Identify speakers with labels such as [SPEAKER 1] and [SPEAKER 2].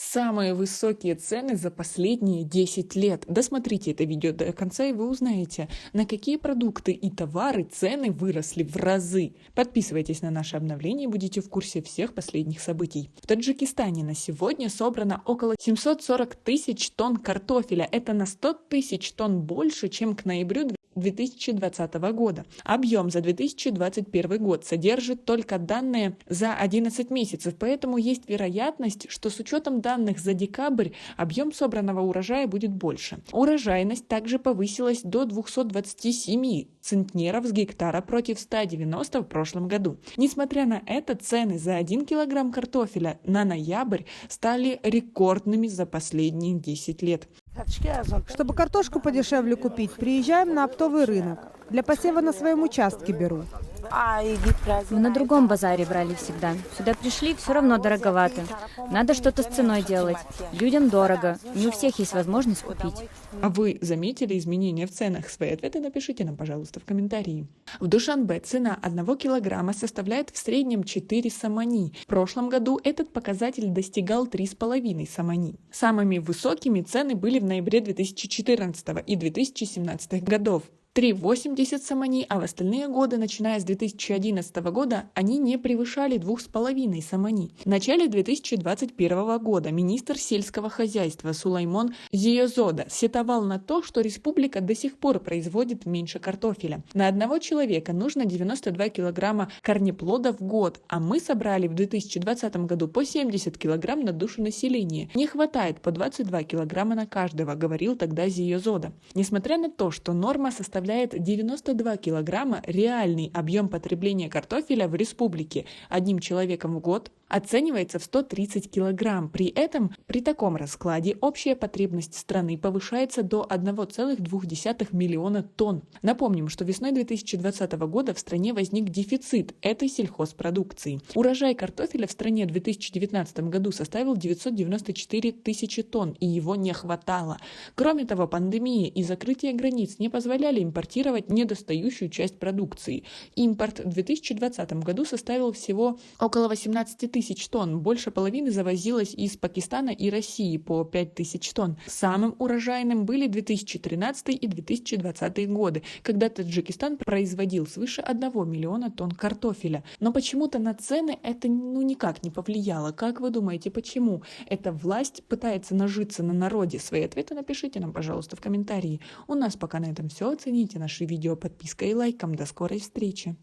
[SPEAKER 1] Самые высокие цены за последние 10 лет. Досмотрите это видео до конца, и вы узнаете, на какие продукты и товары цены выросли в разы. Подписывайтесь на наше обновление и будете в курсе всех последних событий. В Таджикистане на сегодня собрано около 740 тысяч тонн картофеля. Это на 100 тысяч тонн больше, чем к ноябрю 2020 года. Объем за 2021 год содержит только данные за 11 месяцев, поэтому есть вероятность, что с учетом данных за декабрь объем собранного урожая будет больше. Урожайность также повысилась до 227 центнеров с гектара против 190 в прошлом году. Несмотря на это, цены за 1 килограмм картофеля на ноябрь стали рекордными за последние 10 лет.
[SPEAKER 2] Чтобы картошку подешевле купить, приезжаем на оптовый рынок. Для посева на своем участке беру.
[SPEAKER 3] Мы на другом базаре брали всегда. Сюда пришли, все равно дороговато. Надо что-то с ценой делать. Людям дорого. Не у всех есть возможность купить.
[SPEAKER 1] А вы заметили изменения в ценах? Свои ответы напишите нам, пожалуйста, в комментарии. В Душанбе цена 1 килограмма составляет в среднем 4 самани. В прошлом году этот показатель достигал 3,5 самани. Самыми высокими цены были в ноябре 2014 и 2017 годов. 3,80 самани, а в остальные годы, начиная с 2011 года, они не превышали 2,5 самани. В начале 2021 года министр сельского хозяйства Сулаймон Зиозода сетовал на то, что республика до сих пор производит меньше картофеля. На одного человека нужно 92 килограмма корнеплода в год, а мы собрали в 2020 году по 70 килограмм на душу населения. Не хватает по 22 килограмма на каждого, говорил тогда Зиозода. Несмотря на то, что норма составляет 92 килограмма, реальный объем потребления картофеля в республике одним человеком в год оценивается в 130 килограмм. При этом, при таком раскладе, общая потребность страны повышается до 1,2 миллиона тонн. Напомним, что весной 2020 года в стране возник дефицит этой сельхозпродукции. Урожай картофеля в стране в 2019 году составил 994 тысячи тонн, и его не хватало. Кроме того, пандемия и закрытие границ не позволяли импортировать недостающую часть продукции. Импорт в 2020 году составил всего около 18 тысяч тонн, больше половины завозилось из Пакистана и России по 5 тысяч тонн. Самым урожайным были 2013 и 2020 годы, когда Таджикистан производил свыше 1 миллиона тонн картофеля. Но почему-то на цены это никак не повлияло. Как вы думаете, почему? Эта власть пытается нажиться на народе? Свои ответы напишите нам, пожалуйста, в комментарии. У нас пока на этом все. Оцените наши видео подпиской и лайком. До скорой встречи!